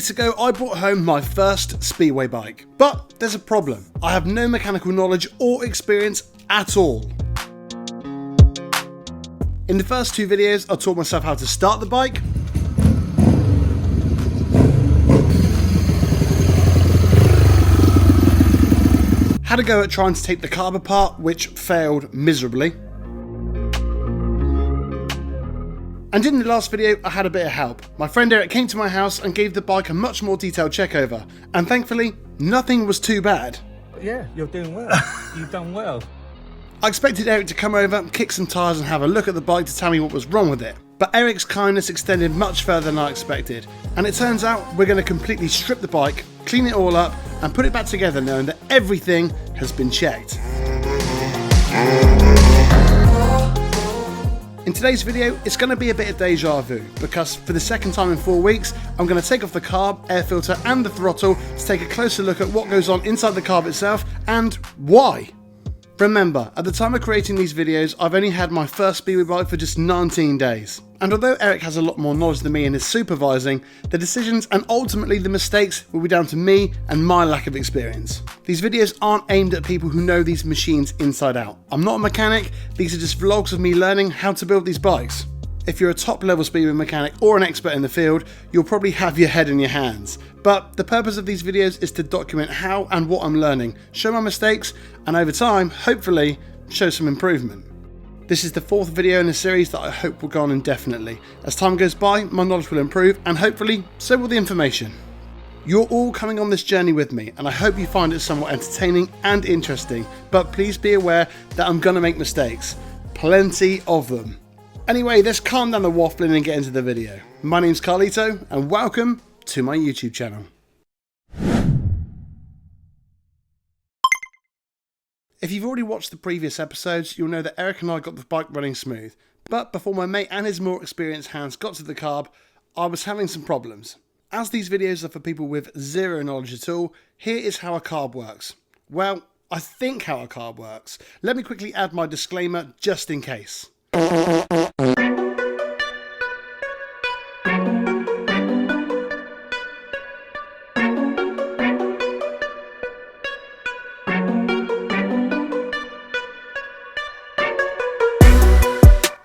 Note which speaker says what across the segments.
Speaker 1: weeks ago I brought home my first Speedway bike, but there's a problem. I have no mechanical knowledge or experience at all. In the first two videos I taught myself how to start the bike, had a go at trying to take the carb apart, which failed miserably. And in the last video, I had a bit of help. My friend Eric came to my house and gave the bike a much more detailed check over. And thankfully, nothing was too bad.
Speaker 2: Yeah, you're doing well. You've done well.
Speaker 1: I expected Eric to come over, kick some tyres and have a look at the bike to tell me what was wrong with it. But Eric's kindness extended much further than I expected. And it turns out we're going to completely strip the bike, clean it all up and put it back together knowing that everything has been checked. In today's video, it's going to be a bit of deja vu, because for the second time in 4 weeks, I'm going to take off the carb, air filter and the throttle to take a closer look at what goes on inside the carb itself and why. Remember, at the time of creating these videos, I've only had my first Speedway bike for just 19 days. And although Eric has a lot more knowledge than me in his supervising, the decisions and ultimately the mistakes will be down to me and my lack of experience. These videos aren't aimed at people who know these machines inside out. I'm not a mechanic, these are just vlogs of me learning how to build these bikes. If you're a top level Speedway mechanic or an expert in the field, you'll probably have your head in your hands. But the purpose of these videos is to document how and what I'm learning, show my mistakes, and over time, hopefully, show some improvement. This is the fourth video in a series that I hope will go on indefinitely. As time goes by, my knowledge will improve, and hopefully, so will the information. You're all coming on this journey with me, and I hope you find it somewhat entertaining and interesting, but please be aware that I'm gonna make mistakes. Plenty of them. Anyway, let's calm down the waffling and get into the video. My name's Carlito, and welcome to my YouTube channel. If you've already watched the previous episodes, you'll know that Eric and I got the bike running smooth. But before my mate and his more experienced hands got to the carb, I was having some problems. As these videos are for people with zero knowledge at all, here is how a carb works. Well, I think how a carb works. Let me quickly add my disclaimer just in case.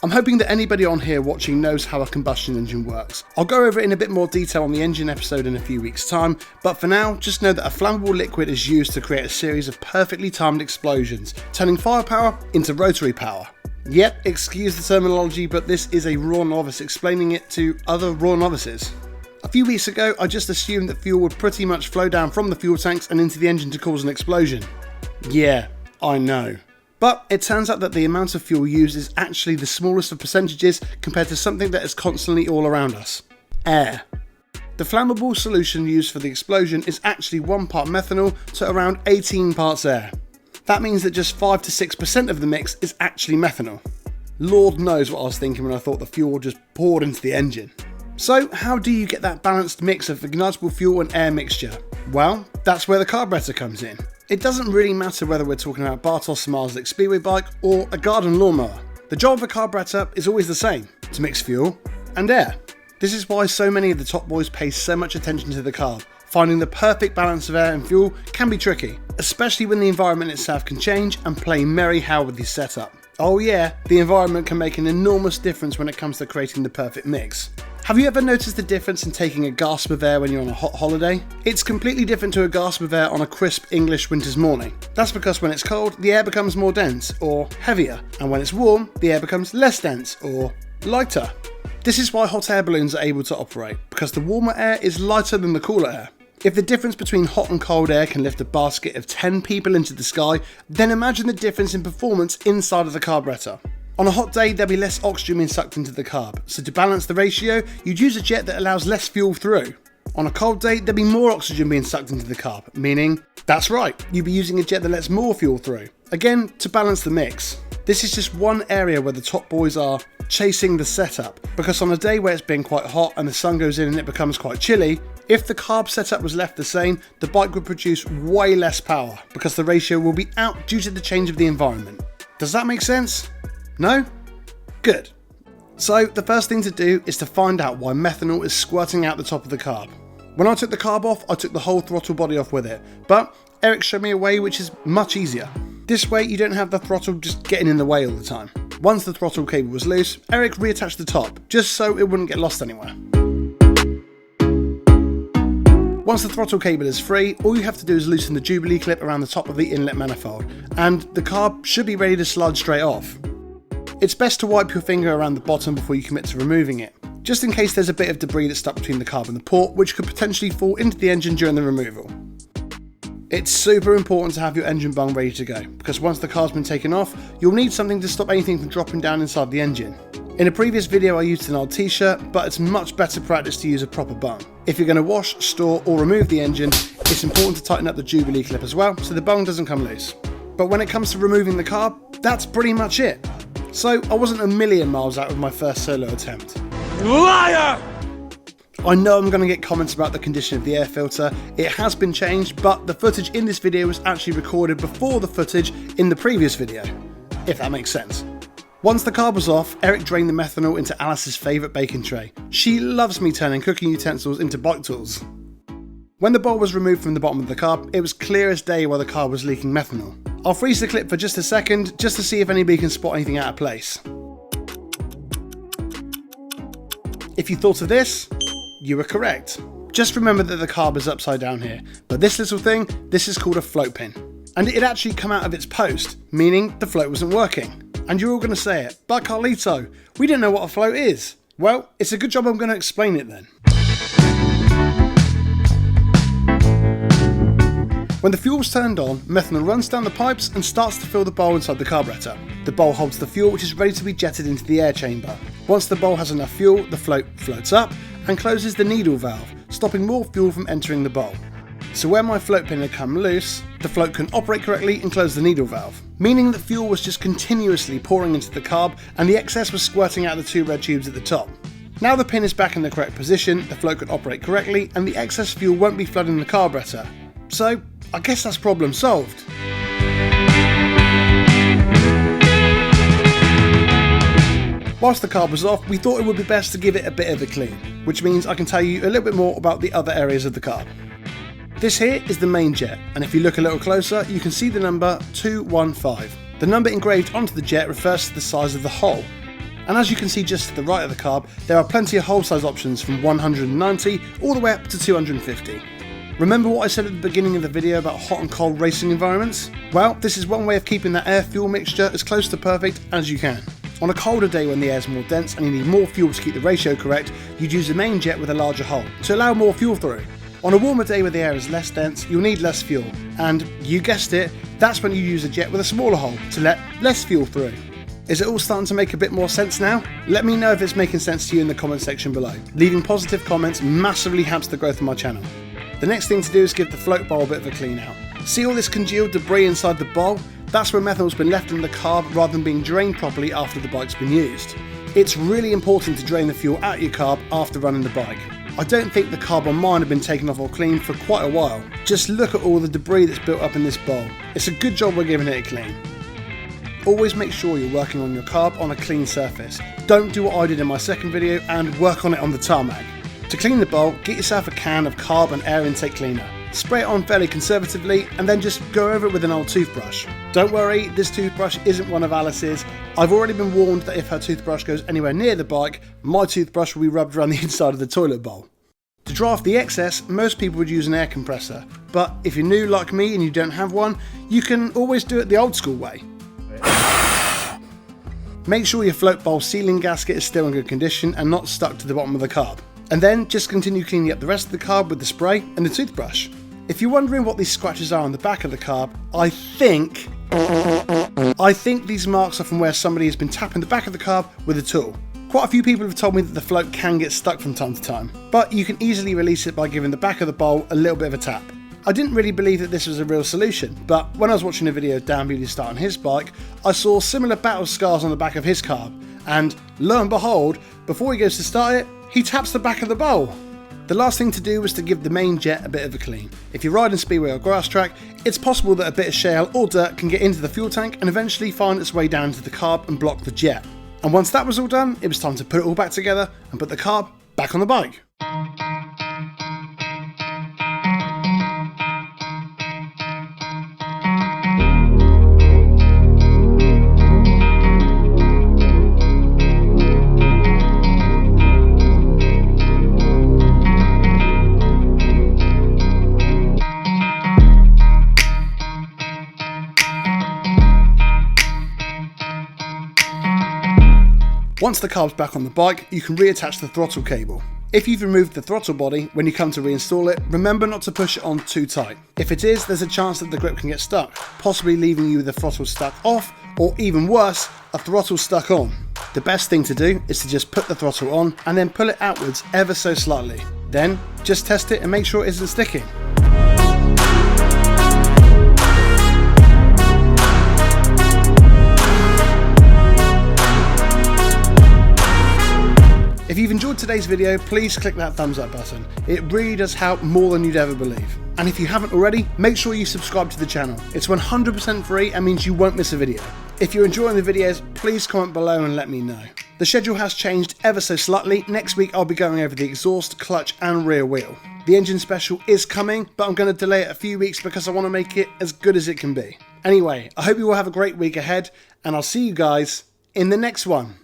Speaker 1: I'm hoping that anybody on here watching knows how a combustion engine works. I'll go over it in a bit more detail on the engine episode in a few weeks' time, but for now, just know that a flammable liquid is used to create a series of perfectly timed explosions, turning firepower into rotary power. Yep, excuse the terminology, but this is a raw novice explaining it to other raw novices. A few weeks ago, I just assumed that fuel would pretty much flow down from the fuel tanks and into the engine to cause an explosion. Yeah, I know. But it turns out that the amount of fuel used is actually the smallest of percentages compared to something that is constantly all around us. Air. The flammable solution used for the explosion is actually 1 part methanol to around 18 parts air. That means that just 5 to 6% of the mix is actually methanol. Lord knows what I was thinking when I thought the fuel just poured into the engine. So how do you get that balanced mix of ignitable fuel and air mixture? Well, that's where the carburettor comes in. It doesn't really matter whether we're talking about Bartos Marslik Speedway bike or a garden lawnmower. The job of a carburettor is always the same, to mix fuel and air. This is why so many of the top boys pay so much attention to the carb. Finding the perfect balance of air and fuel can be tricky, especially when the environment itself can change and play merry how with this setup. Oh yeah, the environment can make an enormous difference when it comes to creating the perfect mix. Have you ever noticed the difference in taking a gasp of air when you're on a hot holiday? It's completely different to a gasp of air on a crisp English winter's morning. That's because when it's cold, the air becomes more dense or heavier, and when it's warm, the air becomes less dense or lighter. This is why hot air balloons are able to operate, because the warmer air is lighter than the cooler air. If the difference between hot and cold air can lift a basket of 10 people into the sky, then imagine the difference in performance inside of the carburettor. On a hot day, there'll be less oxygen being sucked into the carb, so to balance the ratio, you'd use a jet that allows less fuel through. On a cold day, there'll be more oxygen being sucked into the carb, meaning, that's right, you'd be using a jet that lets more fuel through. Again, to balance the mix. This is just one area where the top boys are chasing the setup, because on a day where it's been quite hot and the sun goes in and it becomes quite chilly, if the carb setup was left the same, the bike would produce way less power, because the ratio will be out due to the change of the environment. Does that make sense? No? Good. So the first thing to do is to find out why methanol is squirting out the top of the carb. When I took the carb off, I took the whole throttle body off with it, but Eric showed me a way which is much easier. This way you don't have the throttle just getting in the way all the time. Once the throttle cable was loose, Eric reattached the top, just so it wouldn't get lost anywhere. Once the throttle cable is free, all you have to do is loosen the Jubilee clip around the top of the inlet manifold, and the carb should be ready to slide straight off. It's best to wipe your finger around the bottom before you commit to removing it, just in case there's a bit of debris that's stuck between the carb and the port, which could potentially fall into the engine during the removal. It's super important to have your engine bung ready to go, because once the carb's been taken off, you'll need something to stop anything from dropping down inside the engine. In a previous video I used an old t-shirt, but it's much better practice to use a proper bung. If you're going to wash, store or remove the engine, it's important to tighten up the Jubilee clip as well, so the bung doesn't come loose. But when it comes to removing the carb, that's pretty much it. So I wasn't a million miles out with my first solo attempt.
Speaker 2: Liar!
Speaker 1: I know I'm going to get comments about the condition of the air filter. It has been changed, but the footage in this video was actually recorded before the footage in the previous video, if that makes sense. Once the carb was off, Eric drained the methanol into Alice's favourite baking tray. She loves me turning cooking utensils into bike tools. When the bowl was removed from the bottom of the carb, it was clear as day why the carb was leaking methanol. I'll freeze the clip for just a second, just to see if anybody can spot anything out of place. If you thought of this, you were correct. Just remember that the carb is upside down here, but this little thing, this is called a float pin. And it had actually come out of its post, meaning the float wasn't working. And you're all going to say it, but Carlito, we didn't know what a float is. Well, it's a good job I'm going to explain it then. When the fuel's turned on, methanol runs down the pipes and starts to fill the bowl inside the carburettor. The bowl holds the fuel, which is ready to be jetted into the air chamber. Once the bowl has enough fuel, the float floats up and closes the needle valve, stopping more fuel from entering the bowl. So where my float pin had come loose, the float can operate correctly and close the needle valve, meaning that fuel was just continuously pouring into the carb and the excess was squirting out the two red tubes at the top. Now the pin is back in the correct position, the float can operate correctly and the excess fuel won't be flooding the carburettor. So I guess that's problem solved. Whilst the carb was off, we thought it would be best to give it a bit of a clean, which means I can tell you a little bit more about the other areas of the carb. This here is the main jet, and if you look a little closer, you can see the number 215. The number engraved onto the jet refers to the size of the hole. And as you can see just to the right of the carb, there are plenty of hole size options from 190 all the way up to 250. Remember what I said at the beginning of the video about hot and cold racing environments? Well, this is one way of keeping that air-fuel mixture as close to perfect as you can. On a colder day when the air is more dense and you need more fuel to keep the ratio correct, you'd use the main jet with a larger hole to allow more fuel through. On a warmer day where the air is less dense, you'll need less fuel, and you guessed it, that's when you use a jet with a smaller hole to let less fuel through. Is it all starting to make a bit more sense now? Let me know if it's making sense to you in the comment section below. Leaving positive comments massively helps the growth of my channel. The next thing to do is give the float bowl a bit of a clean out. See all this congealed debris inside the bowl? That's where methanol's been left in the carb rather than being drained properly after the bike's been used. It's really important to drain the fuel out of your carb after running the bike. I don't think the carb on mine had been taken off or cleaned for quite a while. Just look at all the debris that's built up in this bowl. It's a good job we're giving it a clean. Always make sure you're working on your carb on a clean surface. Don't do what I did in my second video and work on it on the tarmac. To clean the bowl, get yourself a can of carb and air intake cleaner. Spray it on fairly conservatively and then just go over it with an old toothbrush. Don't worry, this toothbrush isn't one of Alice's. I've already been warned that if her toothbrush goes anywhere near the bike, my toothbrush will be rubbed around the inside of the toilet bowl. To dry off the excess, most people would use an air compressor, but if you're new like me and you don't have one, you can always do it the old school way. Make sure your float bowl sealing gasket is still in good condition and not stuck to the bottom of the carb. And then just continue cleaning up the rest of the carb with the spray and the toothbrush. If you're wondering what these scratches are on the back of the carb, I think these marks are from where somebody has been tapping the back of the carb with a tool. Quite a few people have told me that the float can get stuck from time to time, but you can easily release it by giving the back of the bowl a little bit of a tap. I didn't really believe that this was a real solution, but when I was watching a video of Dan Bewley start on his bike, I saw similar battle scars on the back of his carb, and lo and behold, before he goes to start it, he taps the back of the bowl. The last thing to do was to give the main jet a bit of a clean. If you're riding speedway or grass track, it's possible that a bit of shale or dirt can get into the fuel tank and eventually find its way down to the carb and block the jet. And once that was all done, it was time to put it all back together and put the carb back on the bike. Once the carb's back on the bike, you can reattach the throttle cable. If you've removed the throttle body, when you come to reinstall it, remember not to push it on too tight. If it is, there's a chance that the grip can get stuck, possibly leaving you with the throttle stuck off, or even worse, a throttle stuck on. The best thing to do is to just put the throttle on and then pull it outwards ever so slightly. Then, just test it and make sure it isn't sticking. If you've enjoyed today's video, please click that thumbs up button. It really does help more than you'd ever believe. And if you haven't already, make sure you subscribe to the channel. It's 100% free and means you won't miss a video. If you're enjoying the videos, please comment below and let me know. The schedule has changed ever so slightly. Next week I'll be going over the exhaust, clutch and rear wheel. The engine special is coming, but I'm going to delay it a few weeks because I want to make it as good as it can be. Anyway, I hope you all have a great week ahead, and I'll see you guys in the next one.